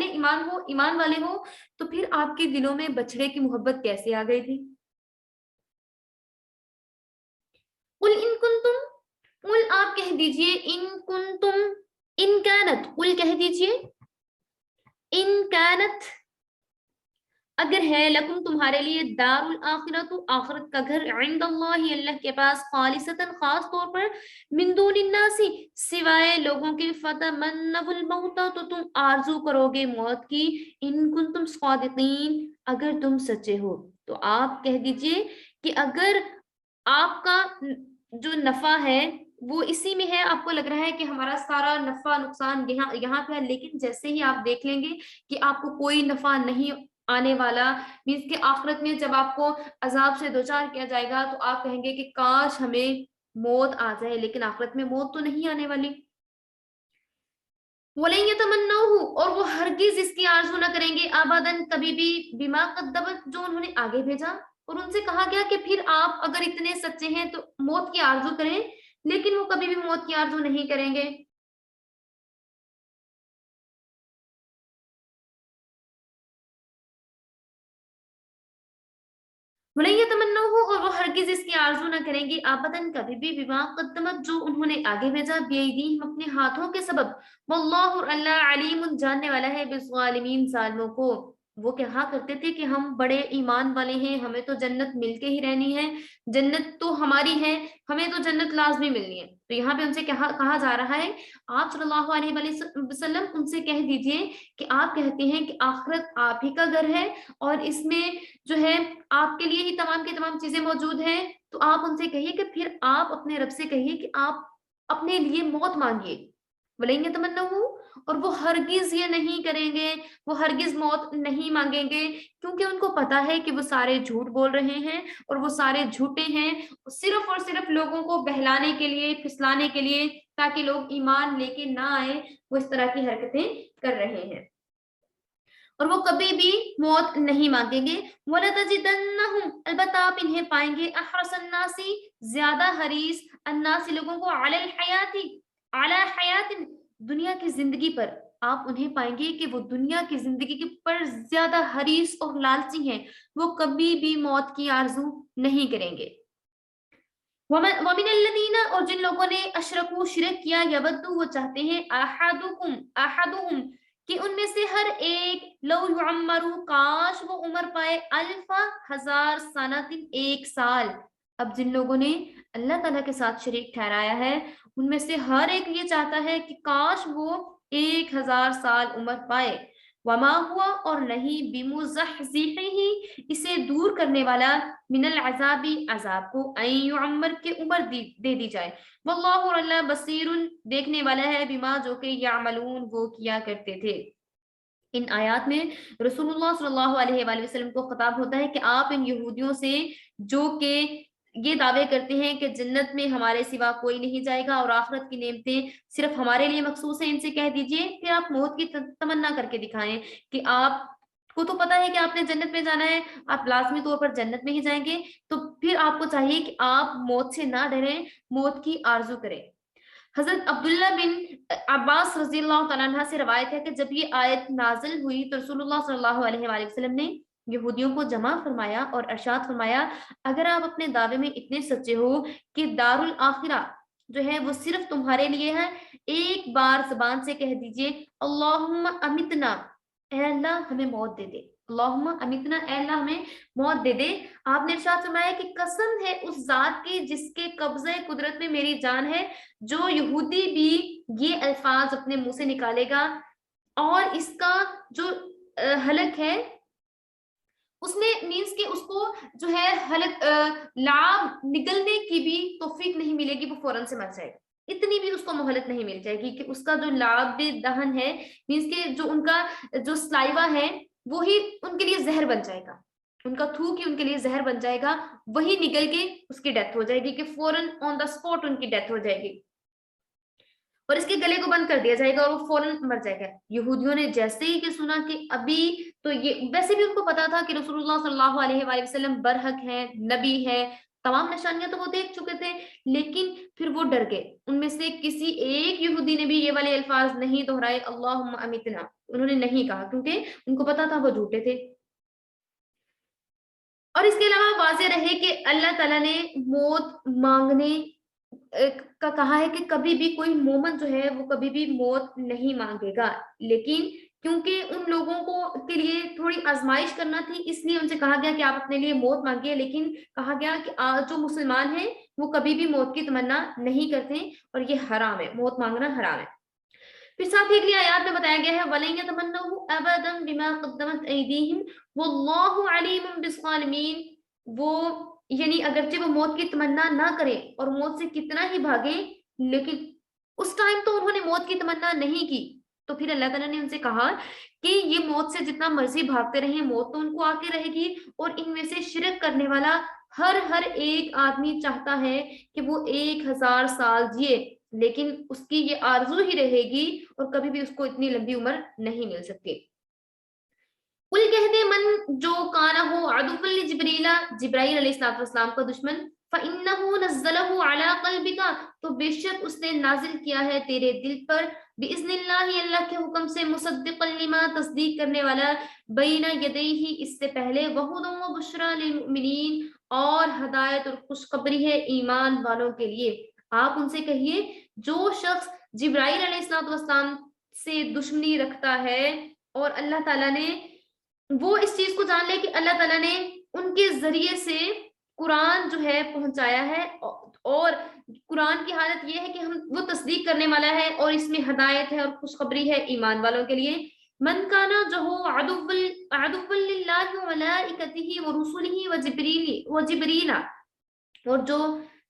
ایمان والے ہو تو پھر آپ کے دلوں میں بچڑے کی محبت کیسے آ گئی تھی. قل ان کنتم، قل آپ کہہ دیجئے، ان کنتم، ان کانت، قل کہہ دیجئے ان کانت اگر ہے، لکم تمہارے لیے، دار الاخرت آخرت کا گھر، عند اللہ اللہ کے پاس، خالصتاً خاص طور پر، من دون الناس سوائے لوگوں کے، فتمنوا الموت تو تم آرزو کرو گے موت کی، ان کنتم صادقین اگر تم سچے ہو. تو آپ کہہ دیجئے کہ اگر آپ کا جو نفع ہے وہ اسی میں ہے، آپ کو لگ رہا ہے کہ ہمارا سارا نفع نقصان یہاں پہ ہے، لیکن جیسے ہی آپ دیکھ لیں گے کہ آپ کو کوئی نفع نہیں آنے والا، مینس کہ آخرت میں جب آپ کو عذاب سے دوچار کیا جائے گا تو آپ کہیں گے کہ کاش ہمیں موت آ جائے، لیکن آخرت میں موت تو نہیں آنے والی. وَلَن يَتَمَنَّوْهُ اور وہ ہرگز اس کی آرزو نہ کریں گے، ابداً کبھی بھی، بما قدمت جو انہوں نے آگے بھیجا. اور ان سے کہا گیا کہ پھر آپ اگر اتنے سچے ہیں تو موت کی آرزو کریں، لیکن وہ کبھی بھی موت کی آرزو نہیں کریں گے. وَلَن يَتَمَنَّوْهُ اور وہ ہرگز اس کی آرزو نہ کریں گے، ابداً کبھی بھی، بما قدمت جو انہوں نے آگے بھیجا، بِأَيْدِيهِمْ اپنے ہاتھوں کے سبب، واللہ اور اللہ علیم جاننے والا ہے، بالظالمین ظالموں کو. وہ کہا کرتے تھے کہ ہم بڑے ایمان والے ہیں، ہمیں تو جنت مل کے ہی رہنی ہے، جنت تو ہماری ہے، ہمیں تو جنت لازمی ملنی ہے. تو یہاں پہ ان سے کہا جا رہا ہے، آپ صلی اللہ علیہ وسلم ان سے کہہ دیجئے کہ آپ کہتے ہیں کہ آخرت آپ ہی کا گھر ہے اور اس میں جو ہے آپ کے لیے ہی تمام کی تمام چیزیں موجود ہیں. تو آپ ان سے کہیے کہ پھر آپ اپنے رب سے کہیے کہ آپ اپنے لیے موت مانگیے. وَلَن يَتَمَنَّوْهُ اور وہ ہرگز یہ نہیں کریں گے، وہ ہرگز موت نہیں مانگیں گے، کیونکہ ان کو پتا ہے کہ وہ سارے جھوٹ بول رہے ہیں اور وہ سارے جھوٹے ہیں، صرف اور صرف لوگوں کو بہلانے کے لیے، پھسلانے کے لیے، تاکہ لوگ ایمان لے کے نہ آئے، وہ اس طرح کی حرکتیں کر رہے ہیں اور وہ کبھی بھی موت نہیں مانگیں گے. وَلَتَجِدَنَّهُمْ البتہ آپ انہیں پائیں گے، احرص الناس زیادہ حریص، الناس لوگوں کو، علی حیات دنیا کی زندگی پر، آپ انہیں پائیں گے کہ وہ دنیا کی زندگی کے پر زیادہ حریص اور لالچی ہیں، وہ کبھی بھی موت کی آرزو نہیں کریں گے. وَمِنَ الَّذِينَ اور جن لوگوں نے اشرکو شرک کیا یودو وہ چاہتے ہیں احدہم کہ ان میں سے ہر ایک لو یعمرو کاش وہ عمر پائے الف ہزار سنۃ ایک سال. اب جن لوگوں نے اللہ تعالیٰ کے ساتھ شریک ٹھہرایا ہے ان میں سے ہر ایک یہ چاہتا ہے کہ کاش وہ 1000 سال عمر پائے. وما ہوا اور نہیں بمزحزحہ اسے دور کرنے والا من العذابی عذاب کو این یعمر کے عمر دے دی جائے. واللہ اور اللہ بصیر دیکھنے والا ہے بما جو کہ یعملون وہ کیا کرتے تھے. ان آیات میں رسول اللہ صلی اللہ علیہ وآلہ وسلم کو خطاب ہوتا ہے کہ آپ ان یہودیوں سے جو کہ یہ دعوے کرتے ہیں کہ جنت میں ہمارے سوا کوئی نہیں جائے گا اور آخرت کی نعمتیں صرف ہمارے لیے مخصوص ہیں، ان سے کہہ دیجئے کہ آپ موت کی تمنا کر کے دکھائیں کہ آپ کو تو پتا ہے کہ آپ نے جنت میں جانا ہے، آپ لازمی طور پر جنت میں ہی جائیں گے، تو پھر آپ کو چاہیے کہ آپ موت سے نہ ڈریں، موت کی آرزو کریں. حضرت عبداللہ بن عباس رضی اللہ تعالیٰ عنہ سے روایت ہے کہ جب یہ آیت نازل ہوئی تو رسول اللہ صلی اللہ علیہ وآلہ وسلم نے یہودیوں کو جمع فرمایا اور ارشاد فرمایا اگر آپ اپنے دعوے میں اتنے سچے ہو کہ دار الاخرہ جو ہے وہ صرف تمہارے لیے ہے، ایک بار زبان سے کہہ دیجئے اللہم امیتنا، اے اللہ ہمیں موت دے دے، اللہم امیتنا، اے اللہ ہمیں موت دے دے. آپ نے ارشاد فرمایا کہ قسم ہے اس ذات کی جس کے قبضہ قدرت میں میری جان ہے، جو یہودی بھی یہ الفاظ اپنے منہ سے نکالے گا اور اس کا جو حلق ہے اس میں مینس کہ اس کو جو ہے حلق لعاب نکلنے کی بھی توفیق نہیں ملے گی، وہ فوراً سے مر جائے گا. اتنی بھی اس کو مہلت نہیں مل جائے گی کہ اس کا جو لعاب دہن ہے مینس کہ جو ان کا جو سلائیوا ہے وہی ان کے لیے زہر بن جائے گا، ان کا تھوک ہی ان کے لیے زہر بن جائے گا، وہی نکل کے اس کی ڈیتھ ہو جائے گی کہ فوراً آن دا اسپاٹ ان کی ڈیتھ ہو جائے گی اور اس کے گلے کو بند کر دیا جائے گا اور وہ فوراً مر جائے گا. یہودیوں نے جیسے ہی کہ سنا کہ ابھی تو یہ ویسے بھی ان کو پتا تھا کہ رسول اللہ صلی اللہ علیہ وآلہ وسلم برحق ہے، نبی ہے، تمام نشانیاں تو وہ دیکھ چکے تھے، لیکن پھر وہ ڈر گئے. ان میں سے کسی ایک یہودی نے بھی یہ والے الفاظ نہیں دہرائے اللہم امیتنا، انہوں نے نہیں کہا کیونکہ ان کو پتا تھا وہ جھوٹے تھے. اور اس کے علاوہ واضح رہے کہ اللہ تعالیٰ نے موت مانگنے کا کہا ہے کہ کبھی بھی کوئی مومن جو ہے وہ کبھی بھی موت نہیں مانگے گا، لیکن کیونکہ ان لوگوں کو کے لیے تھوڑی آزمائش کرنا تھی اس لیے ان سے کہا گیا کہ آپ اپنے لیے موت مانگیے، لیکن کہا گیا کہ جو مسلمان ہیں وہ کبھی بھی موت کی تمنا نہیں کرتے اور یہ حرام ہے، موت مانگنا حرام ہے. پھر ساتھ ہی اگلی آیات میں بتایا گیا ہے وَلَن يَتَمَنَّوْهُ أَبَدًا بِمَا قَدَّمَتْ أَيْدِيهِمْ وَاللَّهُ عَلِيمٌ بِالظَّالِمِينَ. وہ یعنی اگرچہ وہ موت کی تمنا نہ کرے اور موت سے کتنا ہی بھاگے لیکن اس ٹائم تو انہوں نے موت کی تمنا نہیں کی، تو پھر اللہ تعالیٰ نے ان سے کہا کہ یہ موت سے جتنا مرضی بھاگتے رہیں موت تو ان کو آ کے رہے گی. اور ان میں سے شرک کرنے والا ہر ایک آدمی چاہتا ہے کہ وہ 1000 سال جیے، لیکن اس کی یہ آرزو ہی رہے گی اور کبھی بھی اس کو اتنی لمبی عمر نہیں مل سکتی. کل کہتے من جو کانا ہو عدو جبریل، جبرائیل علیہ السلام کا دشمن، فَإِنَّهُ نَزَّلَهُ عَلَىٰ قَلْبِكَ تو بے شک اس نے نازل کیا ہے تیرے دل پر، بِإِذْنِ اللَّهِ اللہ کے حکم سے، مصدقا لما تصدیق کرنے والا، بین یدیہ اس سے پہلے، وَهُدًى وَبُشْرَىٰ لِلْمُؤْمِنِينَ اور ہدایت اور خوشخبری ہے ایمان والوں کے لیے. آپ ان سے کہیے جو شخص جبرائیل علیہ السلام سے دشمنی رکھتا ہے اور اللہ تعالیٰ نے وہ اس چیز کو جان لے کہ اللہ تعالیٰ نے ان کے ذریعے سے قرآن جو ہے پہنچایا ہے اور قرآن کی حالت یہ ہے کہ وہ تصدیق کرنے والا ہے اور اس میں ہدایت ہے اور خوشخبری ہے ایمان والوں کے لیے. من کانا جو ہو عدو للہ وملائکتہ ورسلہ وجبریل اور جو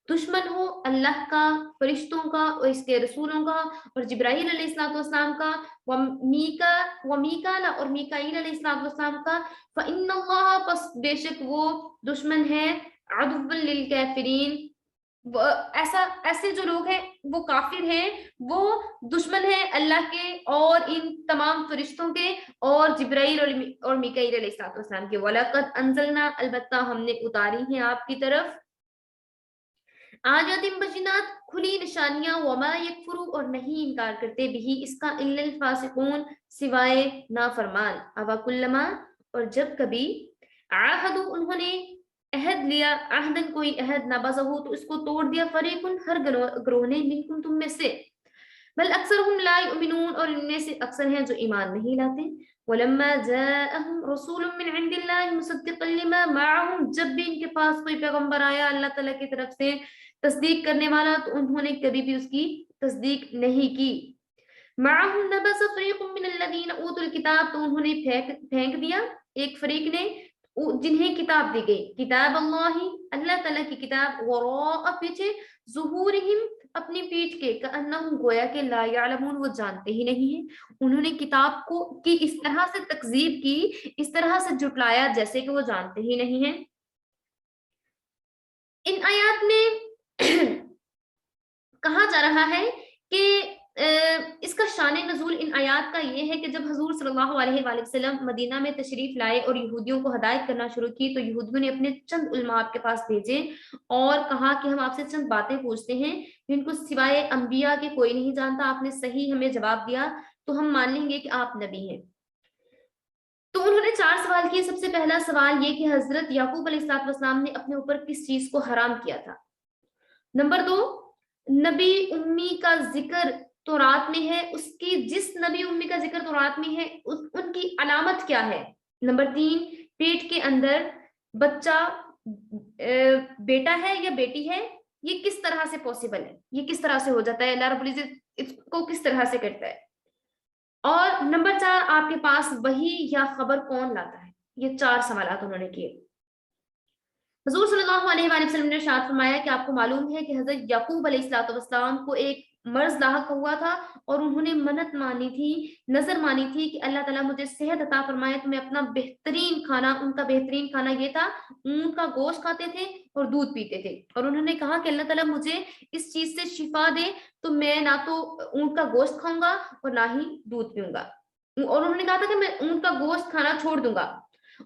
دشمن ہو اللہ کا، فرشتوں کا اور اس کے رسولوں کا اور جبرائیل علیہ السلام کا، ومیکال اور میکائیل علیہ السلام کا، فإن اللہ پس بے شک وہ دشمن ہے، عدو للکافرین ایسے جو لوگ ہیں وہ کافر ہیں، وہ دشمن ہیں اللہ کے اور ان تمام فرشتوں کے اور جبرائیل اور میکائیل علیہ السلام کے. وَلَقَدْ أَنزَلْنَا البتہ ہم نے اتاری ہیں آپ کی طرف آیات بینات کھلی نشانیاں، وما یکفرو اور نہیں انکار کرتے بھی اس کا الا الفاسقون سوائے نافرمان. اوا کلما اور جب کبھی عاہدوا انہوں نے عہد لیا، عہدن کوئی عہد، نبذہ تو اس کو توڑ دیا، فریقن ہر گروہ نے، منکم تم میں سے، بل اکثرهم لا یؤمنون اور ان میں سے اکثر ہیں جو ایمان نہیں لاتے، ولما جاءهم رسول من عند الله مصدقا لما معهم جب بھی ان کے پاس کوئی پیغمبر آیا اللہ تعالیٰ کی طرف سے تصدیق کرنے والا تو انہوں نے کبھی بھی اس کی تصدیق نہیں کی، معهم نبذ فریق من الذین اوتوا الکتاب تو انہوں نے پھینک دیا ایک فریق نے جنہیں کتاب دی گئی، کتاب اللہ اللہ تعالیٰ کی کتاب، وراء پیچھے، ظہورہم اپنی پیٹھ کے، کأنہم گویا کہ لا یعلمون وہ جانتے ہی نہیں ہیں، انہوں نے کتاب کو کی اس طرح سے تکذیب کی، اس طرح سے جھٹلایا جیسے کہ وہ جانتے ہی نہیں ہیں۔ ان آیات میں کہا جا رہا ہے کہ اس کا شان نزول ان آیات کا یہ ہے کہ جب حضور صلی اللہ علیہ وآلہ وسلم مدینہ میں تشریف لائے اور یہودیوں کو ہدایت کرنا شروع کی تو یہودیوں نے اپنے چند علماء آپ کے پاس بھیجے اور کہا کہ ہم آپ سے چند باتیں پوچھتے ہیں جن کو سوائے انبیاء کے کوئی نہیں جانتا، آپ نے صحیح ہمیں جواب دیا تو ہم مان لیں گے کہ آپ نبی ہیں۔ تو انہوں نے 4 سوال کیے۔ سب سے پہلا سوال یہ کہ حضرت یعقوب علیہ السلام نے اپنے اوپر کس چیز کو حرام کیا تھا۔ نمبر 2، نبی امی کا ذکر تورات میں ہے، اس کی جس نبی امی کا ذکر تورات میں ہے ان کی علامت کیا ہے۔ نمبر 3، پیٹ کے اندر بچہ بیٹا ہے یا بیٹی ہے، یہ کس طرح سے پوسیبل ہے، یہ کس طرح سے ہو جاتا ہے، اللہ رب العزت اس کو کس طرح سے کرتا ہے۔ اور نمبر 4، آپ کے پاس وحی یا خبر کون لاتا ہے۔ یہ 4 سوالات انہوں نے کیے۔ حضور صلی اللہ علیہ وآلہ وسلم نے ارشاد فرمایا کہ آپ کو معلوم ہے کہ حضرت یعقوب علیہ السلام کو ایک مرض لاحق ہوا تھا اور انہوں نے منت مانی تھی، نظر مانی تھی کہ اللہ تعالیٰ مجھے صحت عطا فرمائے تو میں اپنا بہترین کھانا، ان کا بہترین کھانا یہ تھا، اونٹ کا گوشت کھاتے تھے اور دودھ پیتے تھے، اور انہوں نے کہا کہ اللہ تعالیٰ مجھے اس چیز سے شفا دے تو میں نہ تو اونٹ کا گوشت کھاؤں گا اور نہ ہی دودھ پیوں گا، اور انہوں نے کہا تھا کہ میں اونٹ کا گوشت کھانا چھوڑ دوں گا،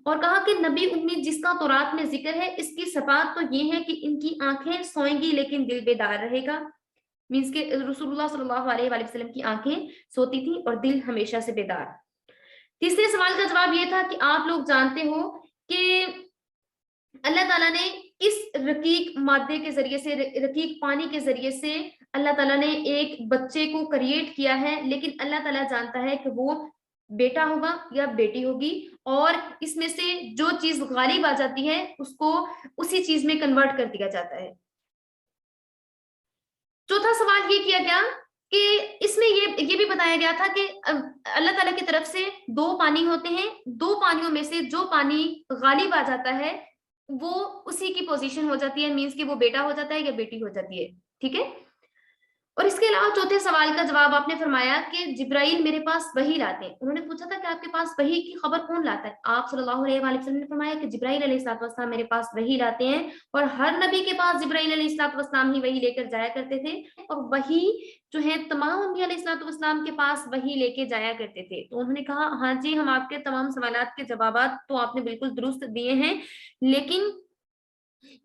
اور کہا کہ نبی امی جس کا تورات میں ذکر ہے اس کی صفات تو یہ ہے کہ ان کی آنکھیں سوئیں گی لیکن دل بیدار رہے گا، مینس کہ رسول اللہ صلی اللہ علیہ وآلہ وسلم کی آنکھیں سوتی تھیں اور دل ہمیشہ سے بیدار۔ تیسرے سوال کا جواب یہ تھا کہ آپ لوگ جانتے ہو کہ اللہ تعالیٰ نے اس رقیق مادے کے ذریعے سے، رقیق پانی کے ذریعے سے اللہ تعالیٰ نے ایک بچے کو کریٹ کیا ہے، لیکن اللہ تعالیٰ جانتا ہے کہ وہ بیٹا ہوگا یا بیٹی ہوگی، اور اس میں سے جو چیز غالب آ جاتی ہے اس کو اسی چیز میں کنورٹ کر دیا جاتا ہے۔ چوتھا سوال یہ کیا گیا کہ اس میں یہ بھی بتایا گیا تھا کہ اللہ تعالیٰ کی طرف سے 2 پانی ہوتے ہیں، 2 پانیوں میں سے جو پانی غالب آ جاتا ہے وہ اسی کی پوزیشن ہو جاتی ہے، مینس کہ وہ بیٹا ہو جاتا ہے یا بیٹی ہو جاتی ہے، ٹھیک ہے۔ اور اس کے علاوہ چوتھے سوال کا جواب آپ نے فرمایا کہ جبرائیل میرے پاس وحی لاتے ہیں، انہوں نے پوچھا تھا کہ آپ کے پاس وحی کی خبر کون لاتا ہے، آپ صلی اللہ علیہ وآلہ وسلم نے فرمایا کہ جبرائیل علیہ السلام میرے پاس وحی لاتے ہیں، اور ہر نبی کے پاس جبرائیل علیہ السلام ہی وحی لے کر جایا کرتے تھے، اور وحی جو ہے تمام انبیاء علیہ السلام کے پاس وحی لے کے جایا کرتے تھے۔ تو انہوں نے کہا ہاں جی، ہم آپ کے تمام سوالات کے جوابات تو آپ نے بالکل درست دیے ہیں، لیکن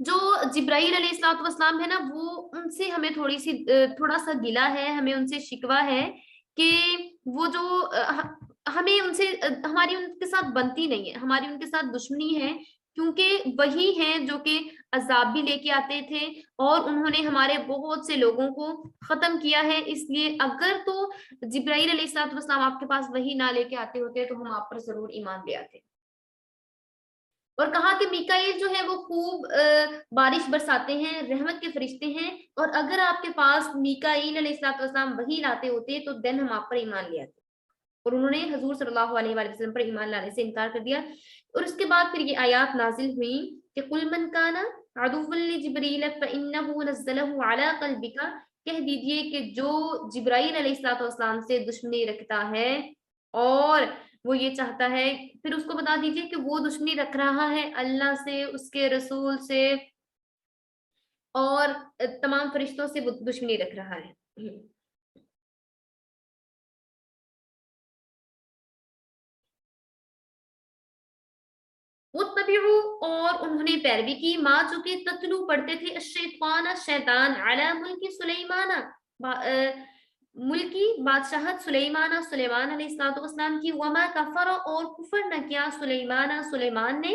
جو جبرائیل علیہ السلام ہے نا، وہ ان سے ہمیں تھوڑا سا گلا ہے، ہمیں ان سے شکوہ ہے کہ وہ جو ہمیں ان سے ہماری ان کے ساتھ بنتی نہیں ہے، ہماری ان کے ساتھ دشمنی ہے، کیونکہ وہی ہیں جو کہ عذاب بھی لے کے آتے تھے اور انہوں نے ہمارے بہت سے لوگوں کو ختم کیا ہے، اس لیے اگر تو جبرائیل علیہ السلام آپ کے پاس وہی نہ لے کے آتے ہوتے تو ہم آپ پر ضرور ایمان لے آتے۔ اور کہا کہ میکائیل جو ہے وہ خوب بارش برساتے ہیں، رحمت کے فرشتے ہیں، اور اگر آپ کے پاس میکائیل علیہ السلام وہی لاتے ہوتے تو دن ہم آپ پر ایمان لے آتے، اور انہوں نے حضور صلی اللہ علیہ وآلہ وسلم پر ایمان لانے سے انکار کر دیا۔ اور اس کے بعد پھر یہ آیات نازل ہوئی کہ قُلْ مَنْ كَانَ عَدُوًّا لِجِبْرِيلَ فَإِنَّهُ نَزَّلَهُ عَلَىٰ قَلْبِكَ، کہہ دیجئے کہ جو جبرائیل علیہ السلام سے دشمنی رکھتا ہے اور وہ یہ چاہتا ہے، پھر اس کو بتا دیجئے کہ وہ دشمنی رکھ رہا ہے اللہ سے، اس کے رسول سے اور تمام فرشتوں سے وہ دشمنی رکھ رہا ہے۔ وَاتَّبِعُوا اور انہوں نے پیروی کی، ماں چکے تتلو پڑھتے تھے الشیطان شیطان علی ملک سلیمان، ملکی بادشاہت سلیمان علیہ السلام کی، وما کفر اور کفر نہ کیا سلیمان نے،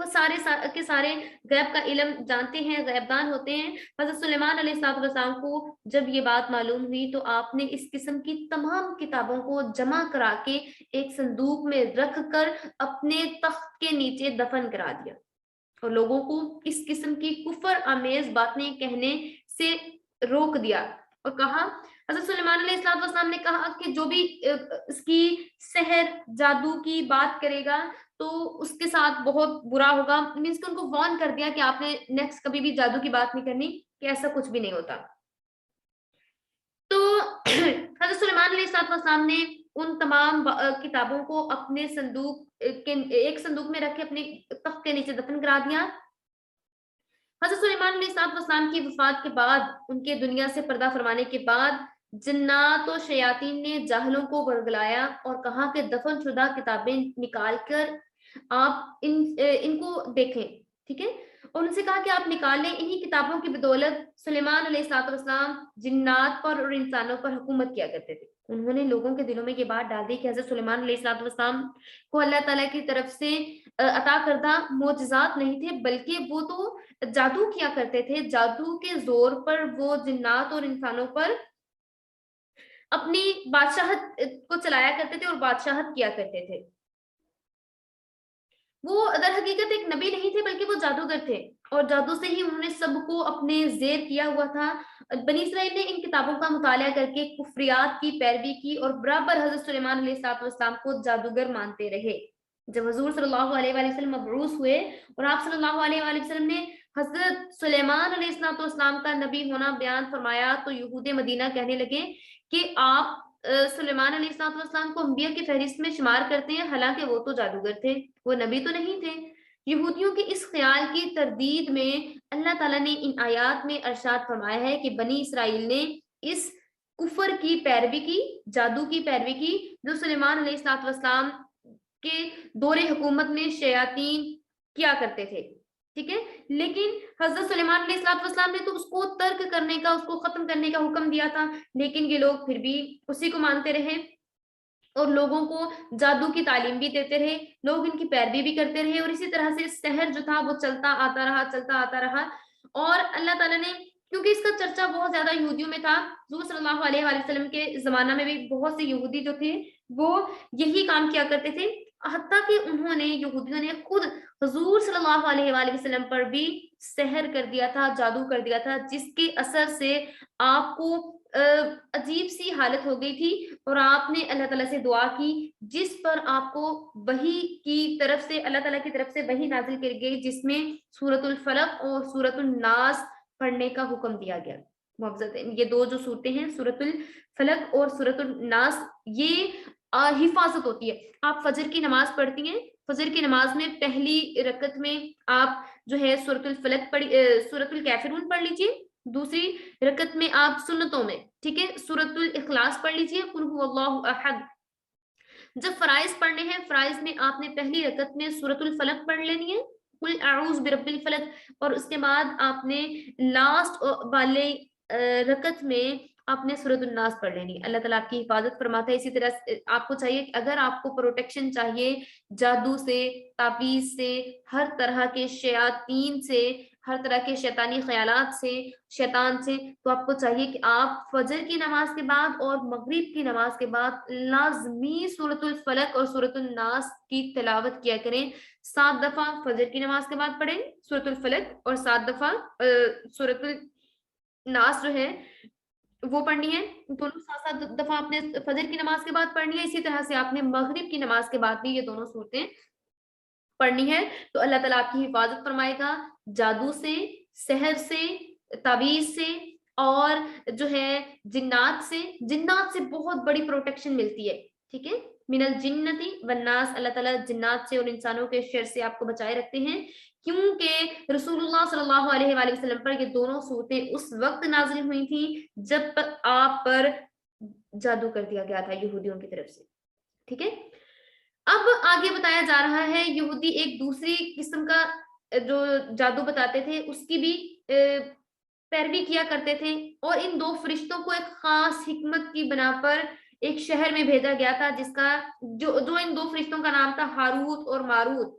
وہ سارے کے سارے غیب کا علم جانتے ہیں، غیبدان ہوتے ہیں۔ حضرت سلیمان علیہ السلام کو جب یہ بات معلوم ہوئی تو آپ نے اس قسم کی تمام کتابوں کو جمع کرا کے ایک صندوق میں رکھ کر اپنے تخت کے نیچے دفن کرا دیا، اور لوگوں کو اس قسم کی کفر آمیز باتیں کہنے سے روک دیا، اور کہا، حضرت سلیمان علیہ السلام نے کہا کہ جو بھی اس کی سحر جادو کی بات کرے گا تو اس کے ساتھ بہت برا ہوگا، مینس کہ ان کو وارن کر دیا کہ آپ نے نیکسٹ کبھی بھی جادو کی بات نہیں کرنی، کہ ایسا کچھ بھی نہیں ہوتا۔ تو حضرت سلیمان علیہ السلام نے ان تمام کتابوں کو اپنے صندوق کے ایک صندوق میں رکھ کے اپنے تخت کے نیچے دفن کرا دیا۔ حضرت سلیمان علیہ السلام کی وفات کے بعد، ان کے دنیا سے پردہ فرمانے کے بعد، جنات و شیاطین نے جاہلوں کو ورگلایا اور کہا کہ دفن شدہ کتابیں نکال کر آپ ان کو دیکھیں، ٹھیک ہے، اور ان سے کہا کہ آپ نکال لیں، انہی کتابوں کی بدولت سلیمان علیہ السلام جنات پر اور انسانوں پر حکومت کیا کرتے تھے۔ انہوں نے لوگوں کے دلوں میں یہ بات ڈال دی کہ حضرت سلیمان علیہ السلام کو اللہ تعالیٰ کی طرف سے عطا کردہ معجزات نہیں تھے، بلکہ وہ تو جادو کیا کرتے تھے، جادو کے زور پر وہ جنات اور انسانوں پر اپنی بادشاہت کو چلایا کرتے تھے اور بادشاہت کیا کرتے تھے۔ وہ در حقیقت ایک نبی نہیں تھے، بلکہ وہ جادوگر تھے، اور جادو سے ہی انہوں نے سب کو اپنے زیر کیا ہوا تھا۔ بنی اسرائیل نے ان کتابوں کا مطالعہ کر کے کفریات کی پیروی کی اور برابر حضرت سلیمان علیہ السلام کو جادوگر مانتے رہے۔ جب حضور صلی اللہ علیہ وآلہ وسلم مبعوث ہوئے اور آپ صلی اللہ علیہ وآلہ وسلم نے حضرت سلیمان علیہ السلام کا نبی ہونا بیان فرمایا تو یہود مدینہ کہنے لگے کہ آپ سلیمان علیہ السلام کو انبیاء کی فہرست میں شمار کرتے ہیں، حالانکہ وہ تو جادوگر تھے، وہ نبی تو نہیں تھے۔ یہودیوں کے اس خیال کی تردید میں اللہ تعالیٰ نے ان آیات میں ارشاد فرمایا ہے کہ بنی اسرائیل نے اس کفر کی پیروی کی، جادو کی پیروی کی، جو سلیمان علیہ السلام کے دور حکومت میں شیاطین کیا کرتے تھے، ٹھیک ہے، لیکن حضرت سلیمان علیہ السلام نے تو اس کو ترک کرنے کا، اس کو ختم کرنے کا حکم دیا تھا، لیکن یہ لوگ پھر بھی اسی کو مانتے رہے اور لوگوں کو جادو کی تعلیم بھی دیتے رہے، لوگ ان کی پیروی بھی کرتے رہے، اور اسی طرح سے سحر جو تھا وہ چلتا آتا رہا، اور اللہ تعالیٰ نے، کیونکہ اس کا چرچا بہت زیادہ یہودیوں میں تھا، حضور صلی اللہ علیہ وآلہ وسلم کے زمانہ میں بھی بہت سے یہودی جو تھے وہ یہی کام کیا کرتے تھے، حتیٰ کہ انہوں نے، یہودیوں نے خود حضور صلی اللہ علیہ وآلہ وسلم پر بھی سحر کر دیا تھا، جادو کر دیا تھا، جس کے اثر سے آپ کو عجیب سی حالت ہو گئی تھی، اور آپ نے اللہ تعالیٰ سے دعا کی، جس پر آپ کو وحی کی طرف سے، اللہ تعالیٰ کی طرف سے وحی نازل کر گئی، جس میں سورۃ الفلق اور سورۃ الناس پڑھنے کا حکم دیا گیا۔ یہ دو جو صورتیں ہیں، سورۃ الفلق اور سورۃ الناس، یہ حفاظت ہوتی ہے۔ آپ فجر کی نماز پڑھتی ہیں، فجر کی نماز میں پہلی رکعت میں آپ جو ہے سورۃ الفلق سورۃ الکافرون پڑھ لیجیے، دوسری رکعت میں آپ سنتوں میں، ٹھیک ہے، سورۃ الاخلاص پڑھ لیجیے، قل هو اللہ احد۔ جب فرائض پڑھنے ہیں، فرائض میں آپ نے پہلی رکعت میں سورۃ الفلق پڑھ لینی ہے، قل اعوذ برب الفلق، اور اس کے بعد آپ نے لاسٹ والے رکعت میں آپ نے سورۃ الناس پڑھ لینی ہے۔ اللہ تعالیٰ آپ کی حفاظت فرماتا ہے۔ اسی طرح آپ کو چاہیے کہ اگر آپ کو پروٹیکشن چاہیے جادو سے، تعویذ سے، ہر طرح کے شیاطین سے، ہر طرح کے شیطانی خیالات سے، شیطان سے، تو آپ کو چاہیے کہ آپ فجر کی نماز کے بعد اور مغرب کی نماز کے بعد لازمی سورۃ الفلق اور سورۃ الناس کی تلاوت کیا کریں۔ 7 دفعہ فجر کی نماز کے بعد پڑھیں سورۃ الفلق، اور 7 دفعہ سورۃ الناس جو ہے وہ پڑھنی ہے، دونوں 7 دفعہ آپ نے فجر کی نماز کے بعد پڑھنی ہے۔ اسی طرح سے آپ نے مغرب کی نماز کے بعد بھی یہ دونوں صورتیں پڑھنی ہے، تو اللہ تعالیٰ آپ کی حفاظت فرمائے گا جادو سے، سحر سے، تعویذ سے، اور جو ہے جنات سے۔ جنات سے بہت بڑی پروٹیکشن ملتی ہے، ٹھیک ہے، من الجنتی والناس، اللہ تعالیٰ جنات سے اور انسانوں کے شر سے آپ کو بچائے رکھتے ہیں، کیونکہ رسول اللہ صلی اللہ علیہ وآلہ وسلم پر یہ دونوں صورتیں اس وقت نازل ہوئی تھیں جب آپ پر جادو کر دیا گیا تھا یہودیوں کی طرف سے، ٹھیک ہے۔ اب آگے بتایا جا رہا ہے یہودی ایک دوسری قسم کا جو جادو بتاتے تھے اس کی بھی پیروی کیا کرتے تھے، اور ان 2 فرشتوں کو ایک خاص حکمت کی بنا پر ایک شہر میں بھیجا گیا تھا، جس کا جو ان 2 فرشتوں کا نام تھا ہاروت اور ماروت۔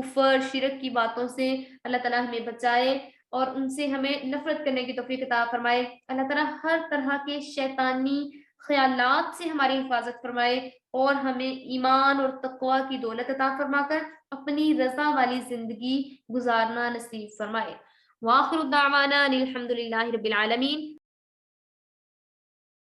کفر شرک کی باتوں سے اللہ تعالیٰ ہمیں بچائے اور ان سے ہمیں نفرت کرنے کی توفیق عطا فرمائے۔ اللہ تعالیٰ ہر طرح کے شیطانی خیالات سے ہماری حفاظت فرمائے اور ہمیں ایمان اور تقوی کی دولت عطا فرما کر اپنی رضا والی زندگی گزارنا نصیب فرمائے۔ وآخر دعوانا الحمد للہ رب العالمین۔